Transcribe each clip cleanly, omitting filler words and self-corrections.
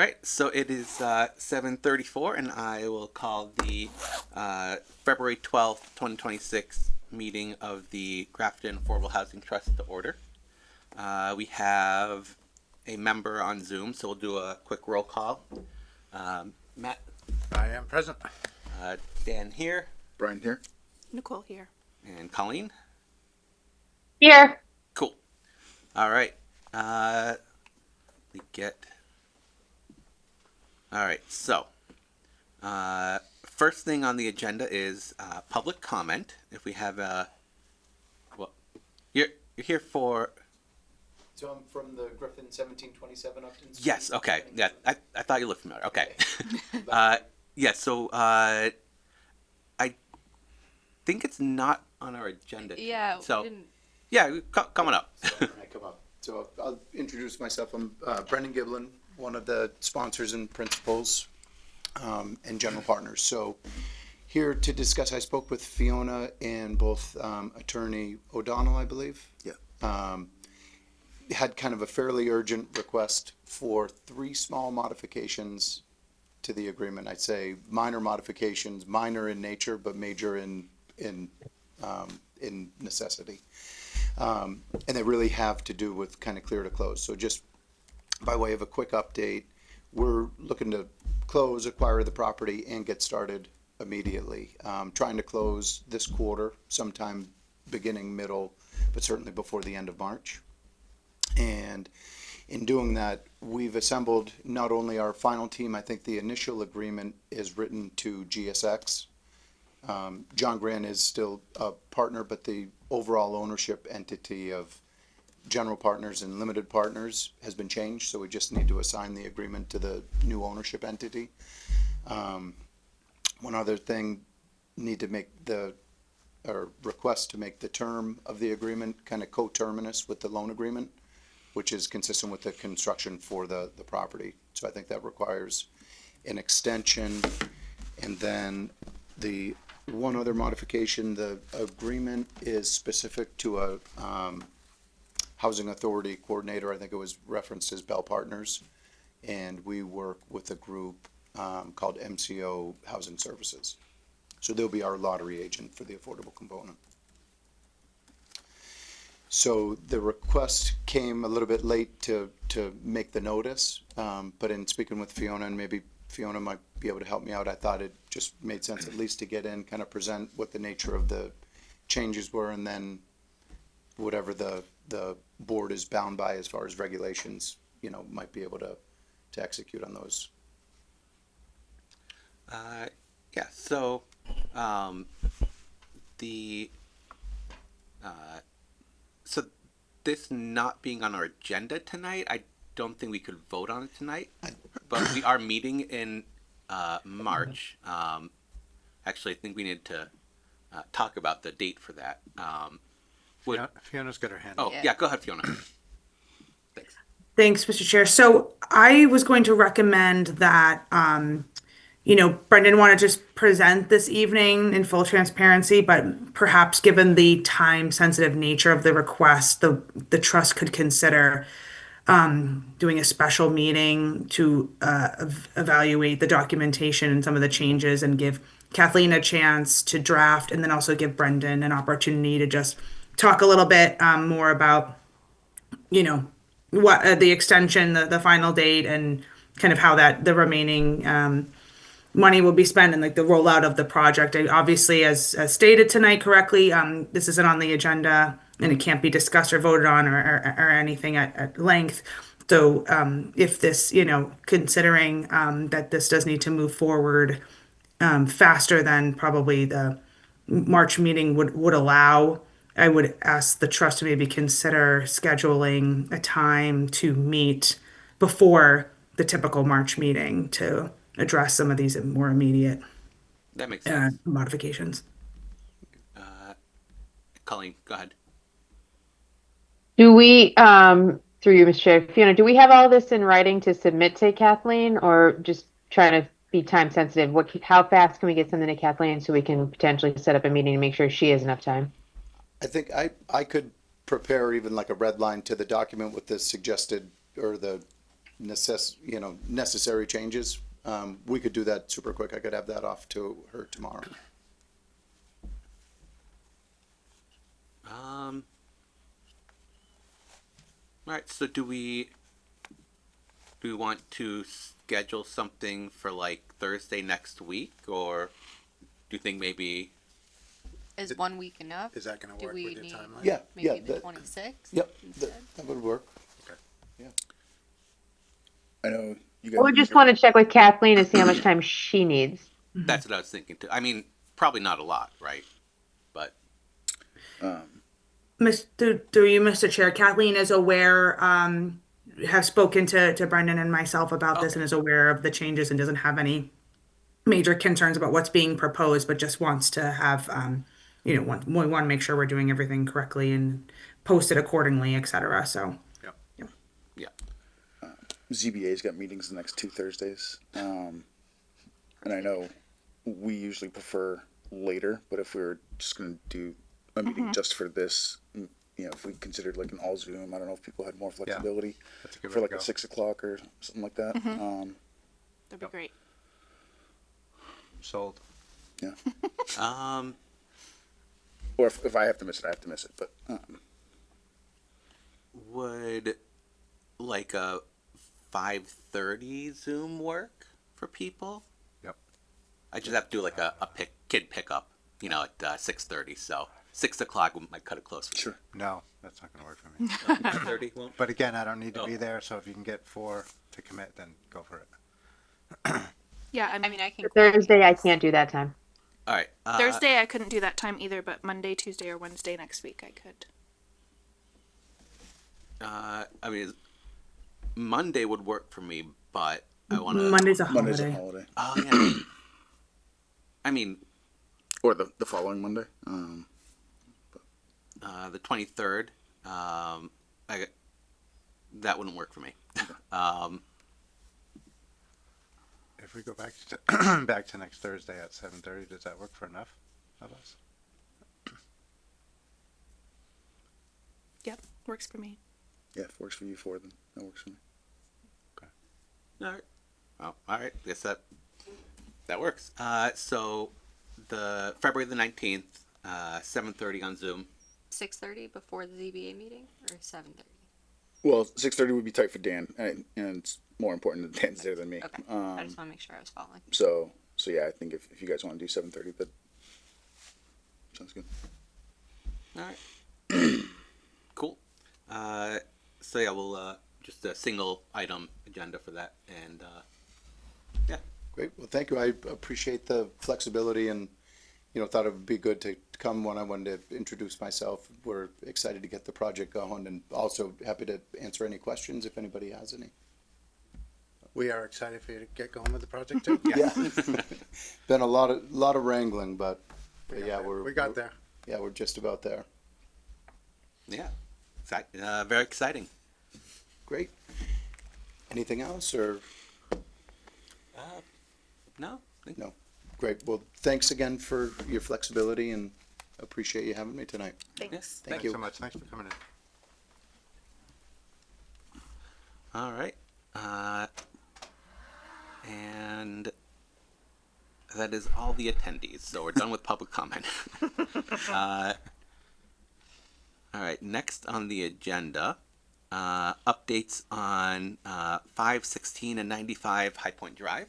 right, so it is 7:34, and I will call the February 12th, 2026 meeting of the Grafton Affordable Housing Trust to order. We have a member on Zoom, so we'll do a quick roll call. Matt, I am present. Dan here, Brian here. Nicole here. and Colleen. Here. Cool. All right. We get. All right. So, first thing on the agenda is public comment. If we have well, you're here for. So I'm from the Griffin 1727 Upton Street. Yes. Okay. Yeah. I thought you looked familiar. Okay. Yeah. So I think it's not on our agenda. Yeah. So we didn't... yeah, coming up. So when I come up. So I'll introduce myself. I'm Brendan Giblin, one of the sponsors and principals and general partners. So here to discuss, I spoke with Fiona and both Attorney O'Donnell, I believe. Yeah. Had kind of a fairly urgent request for 3 small modifications to the agreement. I'd say minor modifications, minor in nature, but major in necessity. And they really have to do with kind of clear to close. So just by way of a quick update, we're looking to close, acquire the property, and get started immediately. Trying to close this quarter, sometime beginning, middle, but certainly before the end of March. And in doing that, we've assembled not only our final team, I think the initial agreement is written to GSX. John Grant is still a partner, but the overall ownership entity of general partners and limited partners has been changed, so we just need to assign the agreement to the new ownership entity. One other thing, need to make request to make the term of the agreement kind of coterminous with the loan agreement, which is consistent with the construction for the property. So I think that requires an extension. And then the one other modification, the agreement is specific to a housing authority coordinator. I think it was referenced as Bell Partners. And we work with a group called MCO Housing Services. So they'll be our lottery agent for the affordable component. So the request came a little bit late to make the notice, but in speaking with Fiona, and maybe Fiona might be able to help me out, I thought it just made sense at least to get in, kind of present what the nature of the changes were, and then whatever the board is bound by as far as regulations, might be able to execute on those. Yeah, so the so this not being on our agenda tonight, I don't think we could vote on it tonight, but we are meeting in March. Actually, I think we need to talk about the date for that. Fiona's got her hand Oh, up. yeah, go ahead, Fiona. Thanks. Thanks, Mr. Chair. So I was going to recommend that, Brendan wanted to just present this evening in full transparency, but perhaps given the time-sensitive nature of the request, the trust could consider doing a special meeting to evaluate the documentation and some of the changes and give Kathleen a chance to draft, and then also give Brendan an opportunity to just talk a little bit more about, what the extension, the final date, and kind of how that the remaining money will be spent and like the rollout of the project. Obviously, as stated tonight correctly, this isn't on the agenda and it can't be discussed or voted on or anything at length. So if this, considering that this does need to move forward faster than probably the March meeting would allow, I would ask the trust to maybe consider scheduling a time to meet before the typical March meeting to address some of these more immediate That makes sense. modifications. Colleen, go ahead. Do we, through you, Mr. Chair, Fiona, do we have all this in writing to submit to Kathleen, or just trying to be time sensitive? How fast can we get something to Kathleen so we can potentially set up a meeting to make sure she has enough time? I think I could prepare even like a red line to the document with the suggested or the necessary changes, we could do that super quick. I could have that off to her tomorrow. All right. So do we want to schedule something for like Thursday next week, or do you think maybe? Is 1 week enough? Is that gonna Do work we with your need timeline? Yeah, Maybe yeah. the 26th? Yep, instead? that would work. I know you guys. Or just want to check with Kathleen and see how much time she needs. That's what I was thinking too. I mean, probably not a lot, right? But Through you, Mr. Chair, Kathleen is aware, have spoken to Brendan and myself about this and is aware of the changes and doesn't have any major concerns about what's being proposed, but just wants to have, we want to make sure we're doing everything correctly and post it accordingly, et cetera. So, yeah. ZBA's got meetings the next 2 Thursdays. And I know we usually prefer later, but if we were just going to do a meeting just for this, if we considered like an all Zoom, I don't know if people had more flexibility That's a good for way like to a go. 6 o'clock or something like that. That'd be great. Sold. Yeah. Um, Or if I have to miss it, I have to miss it. But would like a 5:30 Zoom work for people? Yep. I just have to do like a kid pickup, at 6:30. So 6 o'clock might cut it close. For sure. No, that's not gonna work for me. 6:30 won't. But again, I don't need to Oh. be there, so if you can get 4 to commit, then go for it. Yeah, I I mean, mean, I can. Thursday, I can't do that time. All right. Thursday I couldn't do that time either, but Monday, Tuesday, or Wednesday next week I could. I mean, Monday would work for me, but I want to. Monday's a Monday's a holiday. holiday. Oh yeah. I mean, Or the following Monday. the 23rd. That wouldn't work for me. If we go back to back to next Thursday at 7:30, does that work for enough of us? Yep, works for me. Yeah, if it works for you 4, then that works for me. All right. Oh, all right. Guess that works. So the February the 19th, 7:30 on Zoom. 6:30 before the ZBA meeting or 7:30? Well, 6:30 would be tight for Dan, and it's more important that Dan's there than me. Okay. I just want to make sure I was following. So yeah, I think if you guys want to do 7:30, that sounds good. All right. Cool. So yeah, we'll just a single item agenda for that, and yeah. Great. Well, thank you. I appreciate the flexibility and, thought it would be good to come when I wanted to introduce myself. We're excited to get the project going and also happy to answer any questions if anybody has any. We are excited for you to get going with the project too. Yeah. Been a lot of wrangling, but yeah, we got there. Yeah, we're just about there. Yeah. Very exciting. Great. Anything else or? No. No. Great. Well, thanks again for your flexibility and appreciate you having me tonight. Thanks. Thank Thanks you. so much. Thanks for coming in. All right. And that is all the attendees. So we're done with public comment. All right. Next on the agenda, updates on 516 and 95 High Point Drive.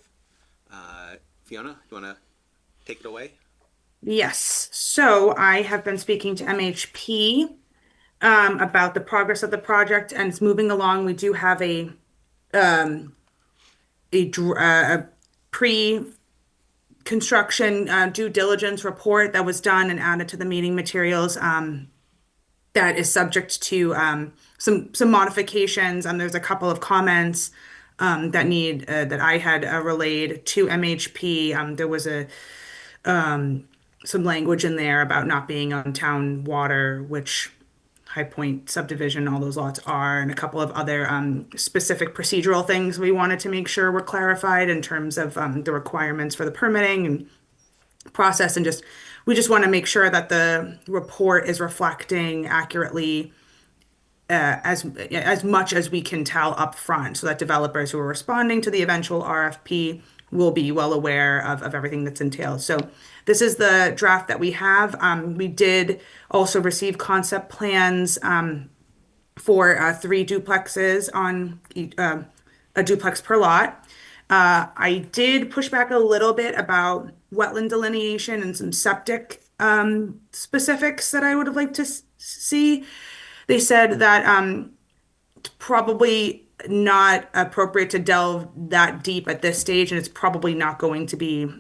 Fiona, you want to take it away? Yes. So I have been speaking to MHP about the progress of the project, and it's moving along. We do have a pre-construction due diligence report that was done and added to the meeting materials. That is subject to some modifications, and there's a couple of comments that I had relayed to MHP. There was some language in there about not being on town water, which High Point subdivision, all those lots are, and a couple of other specific procedural things we wanted to make sure were clarified in terms of the requirements for the permitting and process, and we just want to make sure that the report is reflecting accurately as much as we can tell up front, so that developers who are responding to the eventual RFP will be well aware of everything that's entailed. So this is the draft that we have. We did also receive concept plans for 3 duplexes on a duplex per lot. I did push back a little bit about wetland delineation and some septic specifics that I would have liked to see. They said that probably not appropriate to delve that deep at this stage, and it's probably not going to be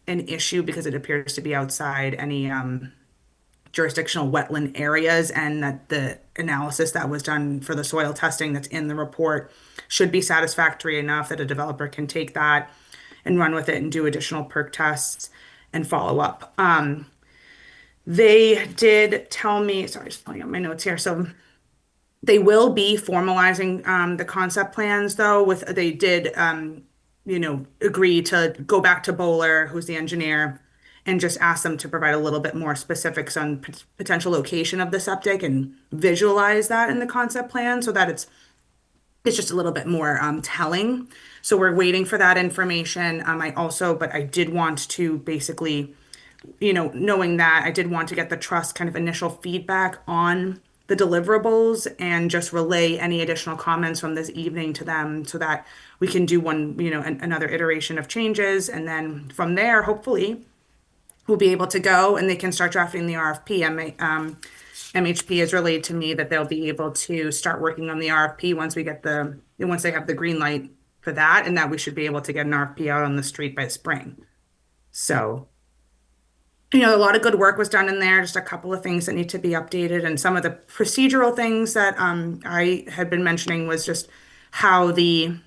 an issue because it appears to be outside any jurisdictional wetland areas, and that the analysis that was done for the soil testing that's in the report should be satisfactory enough that a developer can take that and run with it and do additional perk tests and follow up. They did tell me, sorry, just pulling up my notes here. So they will be formalizing the concept plans, though. They did, agree to go back to Bowler, who's the engineer, and just ask them to provide a little bit more specifics on potential location of the septic and visualize that in the concept plan, so that it's just a little bit more telling. So we're waiting for that information. But I did want to basically, knowing that, I did want to get the trust kind of initial feedback on the deliverables and just relay any additional comments from this evening to them so that we can do another iteration of changes. And then from there, hopefully, we'll be able to go and they can start drafting the RFP. MHP has relayed to me that they'll be able to start working on the RFP once they have the green light for that, and that we should be able to get an RFP out on the street by spring. So, a lot of good work was done in there, just a couple of things that need to be updated. And some of the procedural things that I had been mentioning was just how the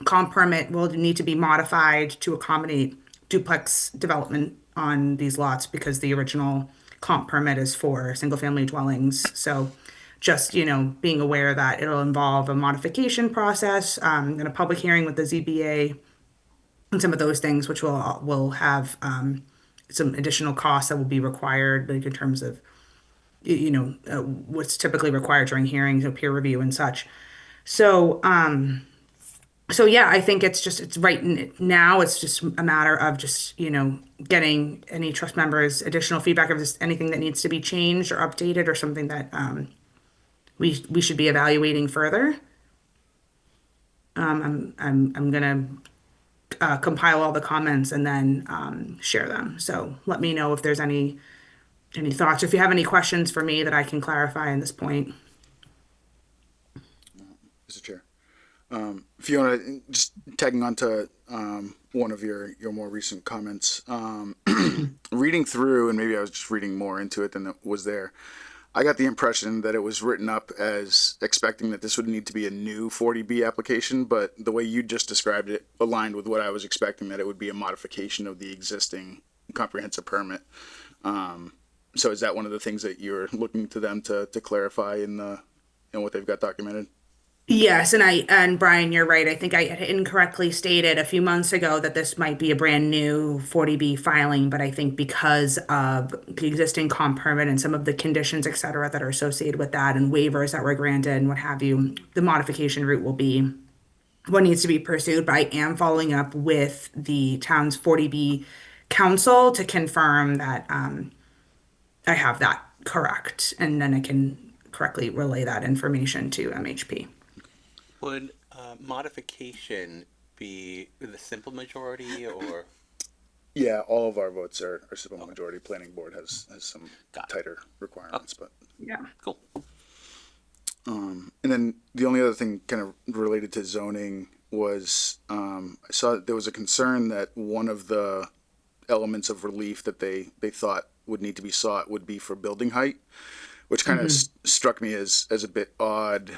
comp permit will need to be modified to accommodate duplex development on these lots, because the original comp permit is for single family dwellings. So just, being aware that it'll involve a modification process and a public hearing with the ZBA and some of those things, which will have some additional costs that will be required, like in terms of, what's typically required during hearings, peer review and such. So, yeah, I think it's right now. It's just a matter of just, getting any trust members additional feedback of just anything that needs to be changed or updated or something that we should be evaluating further. I'm gonna compile all the comments and then share them. So let me know if there's any thoughts, or if you have any questions for me that I can clarify in this point. Mr. Chair. Fiona, just tagging on to one of your more recent comments, reading through, and maybe I was just reading more into it than it was there, I got the impression that it was written up as expecting that this would need to be a new 40B application, but the way you just described it aligned with what I was expecting, that it would be a modification of the existing comprehensive permit. So is that one of the things that you're looking to them to clarify in what they've got documented? Yes, and Brian, you're right. I think I had incorrectly stated a few months ago that this might be a brand new 40B filing, but I think because of the existing comp permit and some of the conditions, et cetera, that are associated with that and waivers that were granted and what have you, the modification route will be what needs to be pursued. But I am following up with the town's 40B council to confirm that I have that correct, and then I can correctly relay that information to MHP. Would modification be the simple majority, or? Yeah, all of our votes are simple majority. Planning board has some Got it. tighter requirements, but Yeah. Cool. and then the only other thing kind of related to zoning was I saw that there was a concern that one of the elements of relief that they thought would need to be sought would be for building height, which kind of struck me as a bit odd.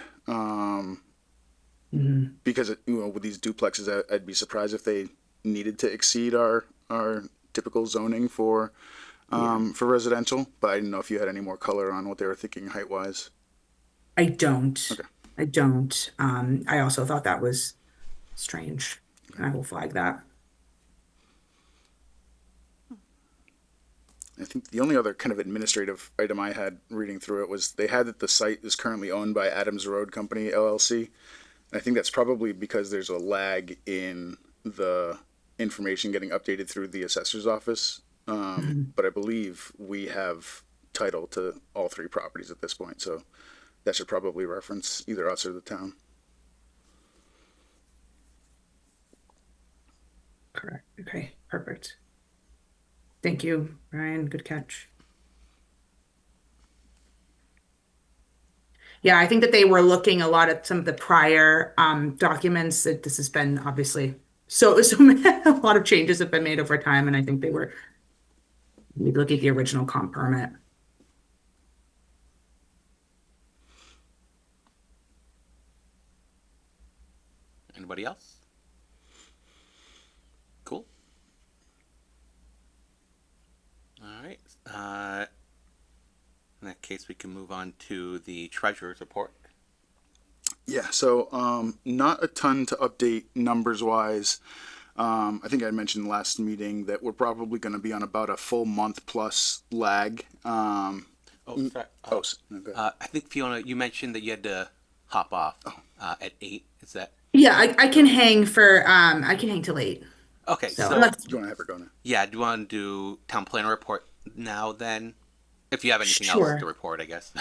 Because with these duplexes, I'd be surprised if they needed to exceed our typical zoning for residential. But I didn't know if you had any more color on what they were thinking height wise. I don't. Okay. I don't. I also thought that was strange, and I will flag that. I think the only other kind of administrative item I had reading through it was they had that the site is currently owned by Adams Road Company LLC. I think that's probably because there's a lag in the information getting updated through the assessor's office. But I believe we have title to all three properties at this point, so that should probably reference either us or the town. Correct. Okay, perfect. Thank you, Ryan. Good catch. Yeah, I think that they were looking a lot at some of the prior documents. That this has been obviously so a lot of changes have been made over time, and I think they were look at the original comp permit. Anybody else? Cool. All right. In that case, we can move on to the treasurer's report. Yeah, so not a ton to update numbers wise. I think I mentioned last meeting that we're probably going to be on about a full month plus lag. Oh, sorry. Okay. I think Fiona, you mentioned that you had to hop off at 8. Is that Yeah, I can hang for I can hang till 8. okay? So So, unless- Do you want to have her go now? yeah, do you want to do town planner report now? Then, if you have anything Sure. else to report, I guess.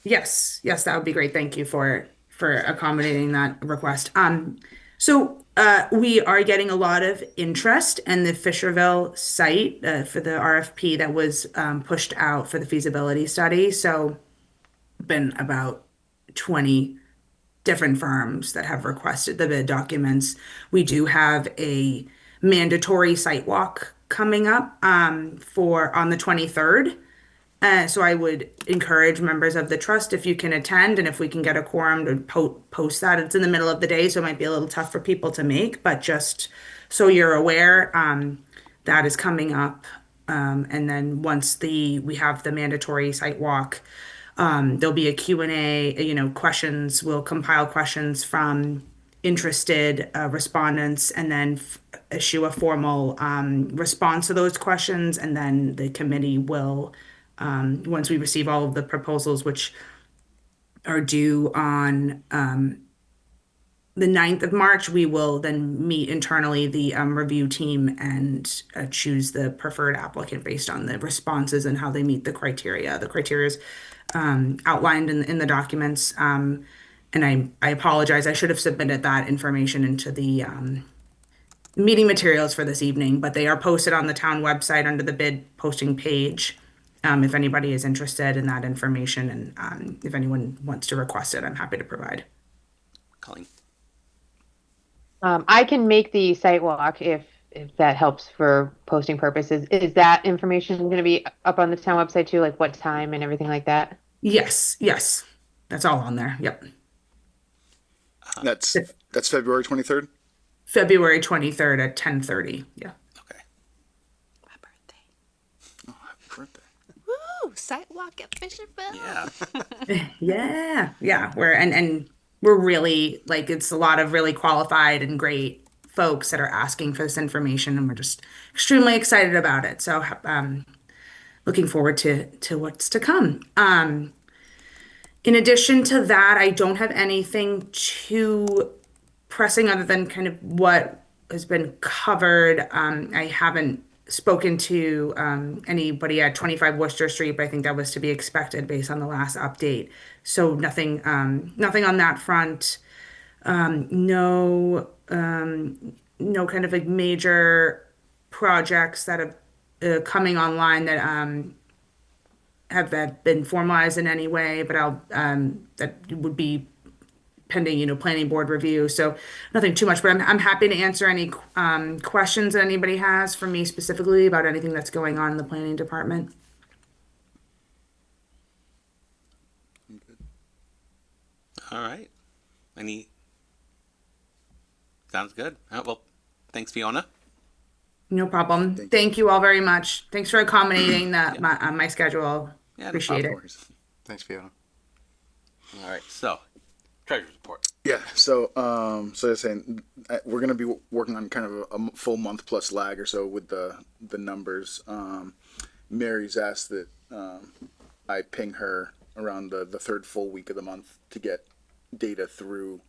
Yes, that would be great. Thank you for accommodating that request. So we are getting a lot of interest in the Fisherville site for the RFP that was pushed out for the feasibility study. So been about 20 different firms that have requested the bid documents. We do have a mandatory site walk coming up for on the 23rd. So I would encourage members of the trust if you can attend and if we can get a quorum to post that. It's in the middle of the day, so it might be a little tough for people to make, but just so you're aware, that is coming up. And then once we have the mandatory site walk, there'll be a Q&A, questions. We'll compile questions from interested respondents and then issue a formal response to those questions. And then the committee will, once we receive all of the proposals, which are due on the 9th of March, we will then meet internally the review team and choose the preferred applicant based on the responses and how they meet the criteria. The criteria is outlined in the documents. And I apologize, I should have submitted that information into the meeting materials for this evening, but they are posted on the town website under the bid posting page. If anybody is interested in that information and if anyone wants to request it, I'm happy to provide. Colleen. I can make the site walk if that helps for posting purposes. Is that information going to be up on the town website too, like what time and everything like that? Yes, that's all on there. Yep. That's February 23rd. February 23rd at 10:30. Yeah. Okay. My birthday. Oh, happy birthday. Woo! Sidewalk at Fisherville. Yeah. Yeah. We're really it's a lot of really qualified and great folks that are asking for this information, and we're just extremely excited about it. So, looking forward to what's to come. In addition to that, I don't have anything too pressing other than kind of what has been covered. I haven't spoken to anybody at 25 Worcester Street, but I think that was to be expected based on the last update. So nothing on that front. No kind of major projects that have coming online that have been formalized in any way, but that would be pending, planning board review. So nothing too much, but I'm happy to answer any questions that anybody has for me specifically about anything that's going on in the planning department. All right. Sounds good. Well, thanks, Fiona. No problem. Thank you all very much. Thanks for accommodating my schedule. Yeah, no Appreciate problem. it. Thanks, Fiona. All right. So, treasurer's report. Yeah, so I was saying we're gonna be working on kind of a full month plus lag or so with the numbers, Mary's asked that I ping her around the third full week of the month to get data through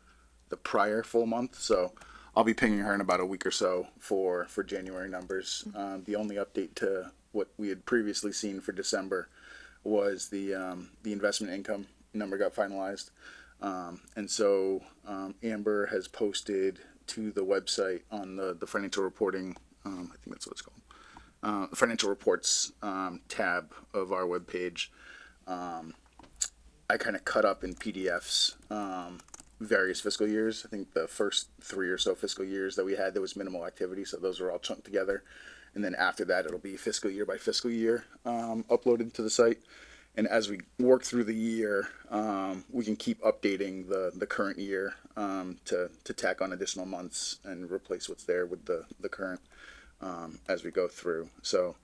the prior full month. So I'll be pinging her in about a week or so for January numbers. The only update to what we had previously seen for December was the investment income number got finalized. And so Amber has posted to the website on the financial reporting, I think that's what it's called, financial reports tab of our webpage. I kind of cut up in PDFs various fiscal years. I think the first 3 or so fiscal years that we had, there was minimal activity, so those were all chunked together. And then after that, it'll be fiscal year by fiscal year uploaded to the site. And as we work through the year, we can keep updating the current year to tack on additional months and replace what's there with the current as we go through. So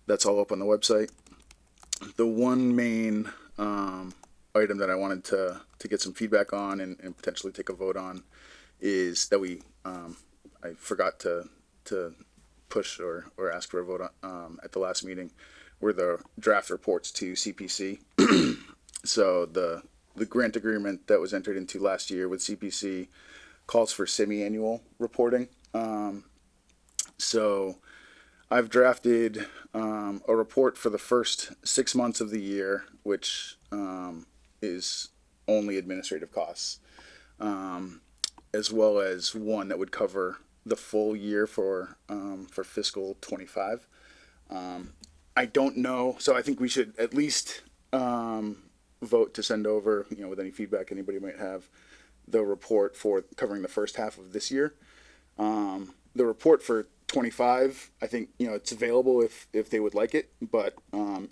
that's all up on the website. The one main item that I wanted to get some feedback on and potentially take a vote on is that I forgot to push or ask for a vote on, at the last meeting, were the draft reports to CPC. So the grant agreement that was entered into last year with CPC calls for semi-annual reporting. So I've drafted a report for the first 6 months of the year, which is only administrative costs, as well as one that would cover the full year for fiscal 25. I don't know, so I think we should at least vote to send over, with any feedback anybody might have, the report for covering the first half of this year. The report for 25, I think, it's available if they would like it, but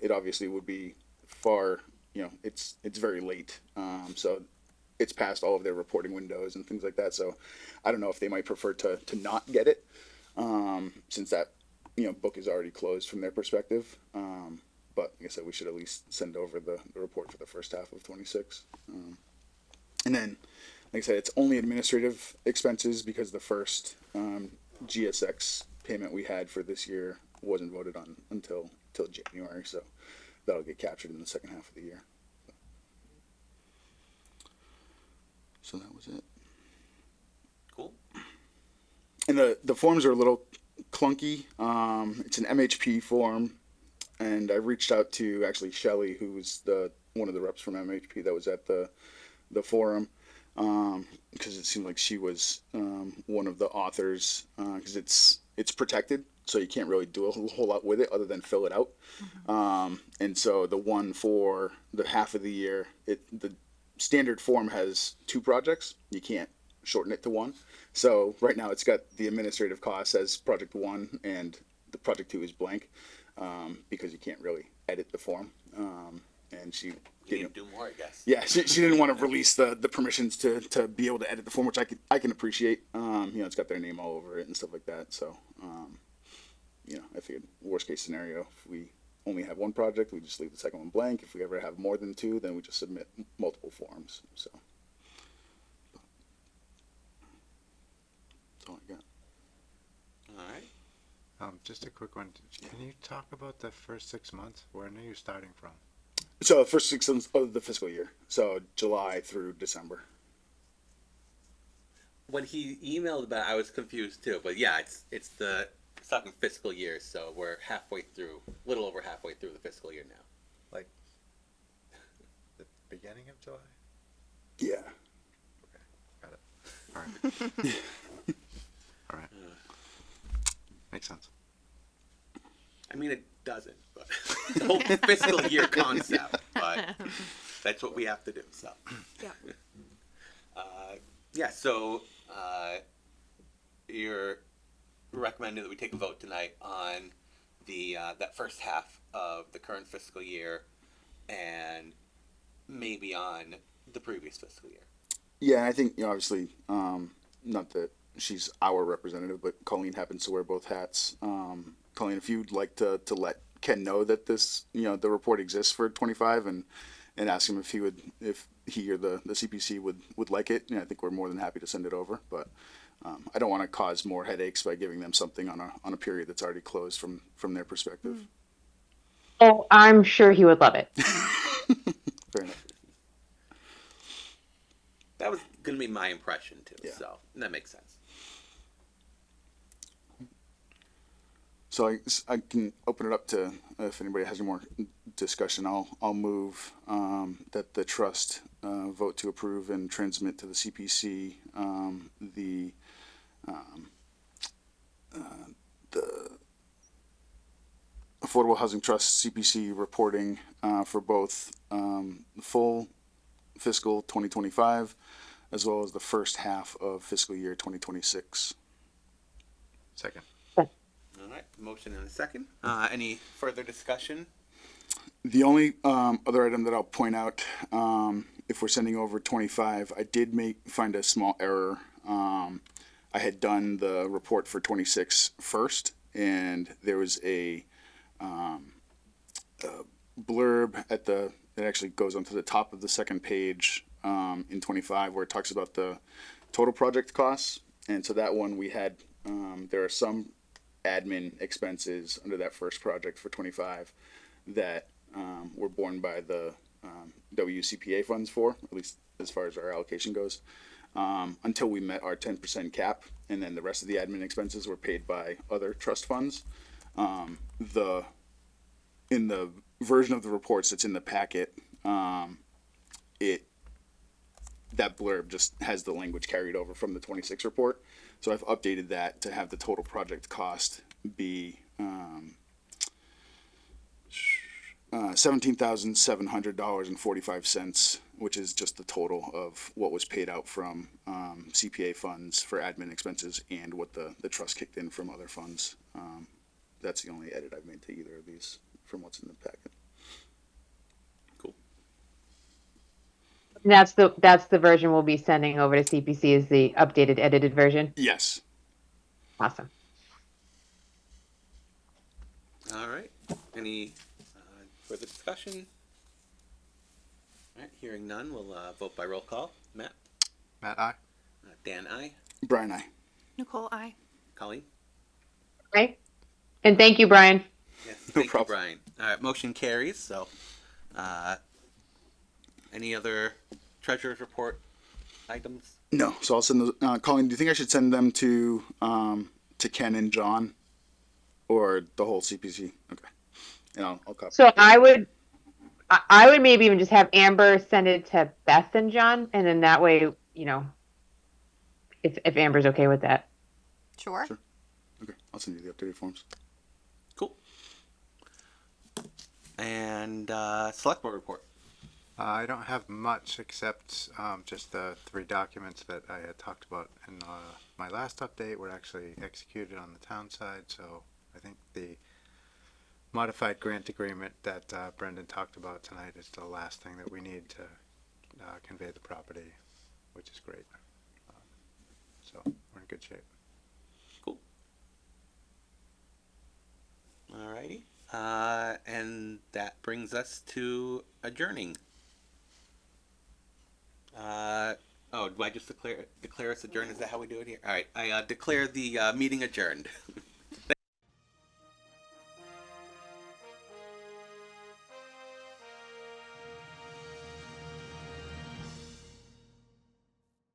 it obviously would be far, it's very late. So it's past all of their reporting windows and things like that. So I don't know if they might prefer to not get it, since that, book is already closed from their perspective. But like I said, we should at least send over the report for the first half of 26. And then, like I said, it's only administrative expenses because the first GSX payment we had for this year wasn't voted on until January. So that'll get captured in the second half of the year. So that was it. Cool. And the forms are a little clunky. It's an MHP form, and I reached out to actually Shelly, who was one of the reps from MHP that was at the forum, because it seemed like she was one of the authors, because it's protected, so you can't really do a whole lot with it other than fill it out. And so the one for the half of the year, the standard form has 2 projects. You can't shorten it to 1. So right now it's got the administrative costs as project 1, and the project 2 is blank, because you can't really edit the form. And she You didn't can do more, I guess. Yeah, she didn't want to release the permissions to be able to edit the form, which I can appreciate. It's got their name all over it and stuff like that. So, I figured worst case scenario, if we only have 1 project, we just leave the second one blank. If we ever have more than 2, then we just submit multiple forms. So that's all I got. All right. Just a quick one. Can you talk about the first 6 months? Where are you starting from? So the first 6 months of the fiscal year, so July through December. When he emailed about it, I was confused too. But yeah, it's talking fiscal year, so we're halfway through, a little over halfway through the fiscal year now. Like the beginning of July? Yeah. Got it. All right. All right. Makes sense. I mean, it doesn't, but the whole fiscal year concept. But that's what we have to do. So Yeah. yeah. So you're recommending that we take a vote tonight on the that first half of the current fiscal year, and maybe on the previous fiscal year. Yeah, I think obviously, not that she's our representative, but Colleen happens to wear both hats. Colleen, if you'd like to let Ken know that this, the report exists for 25, and ask him if he or the CPC would like it. I think we're more than happy to send it over, but I don't want to cause more headaches by giving them something on a period that's already closed from their perspective. Oh, I'm sure he would love it. Fair enough. That was gonna be my impression too. Yeah. So that makes sense. So I can open it up to if anybody has any more discussion. I'll move that the trust vote to approve and transmit to the CPC the Affordable Housing Trust CPC reporting for both full fiscal 2025 as well as the first half of fiscal year 2026. Second. All right, motion and a second. Any further discussion? The only other item that I'll point out, if we're sending over 25, I did find a small error. I had done the report for 26 first, and there was a blurb that actually goes onto the top of the second page in 25 where it talks about the total project costs. And so that one we had, there are some admin expenses under that first project for 25 that were borne by the WCPA funds for, at least as far as our allocation goes, until we met our 10% cap, and then the rest of the admin expenses were paid by other trust funds. In the version of the reports that's in the packet, that blurb just has the language carried over from the 26 report. So I've updated that to have the total project cost be $17,700.45, which is just the total of what was paid out from CPA funds for admin expenses and what the trust kicked in from other funds. That's the only edit I've made to either of these from what's in the packet. Cool. That's the version we'll be sending over to CPC is the updated, edited version. Yes. Awesome. All right. Any further discussion? All right. Hearing none, we'll vote by roll call. Matt, Matt, aye. Dan, I. Brian, I. Nicole, I. Colleen. Right? And thank you, Brian. Yes. No Thank you, problem. Brian. All right. Motion carries. So, any other treasurer's report items? No, so I'll send those. Colleen, do you think I should send them to Ken and John, or the whole CPC? Okay, and I'll copy. So I would maybe even just have Amber send it to Beth and John, and then that way, if Amber's okay with that. Sure. Sure. Okay, I'll send you the updated forms. Cool. And select board report. I don't have much except just the 3 documents that I had talked about in my last update were actually executed on the town side. So I think the modified grant agreement that Brendan talked about tonight is the last thing that we need to convey the property, which is great. So we're in good shape. Cool. Alrighty. And that brings us to adjourning. Do I just declare us adjourned? Is that how we do it here? All right. I declare the meeting adjourned.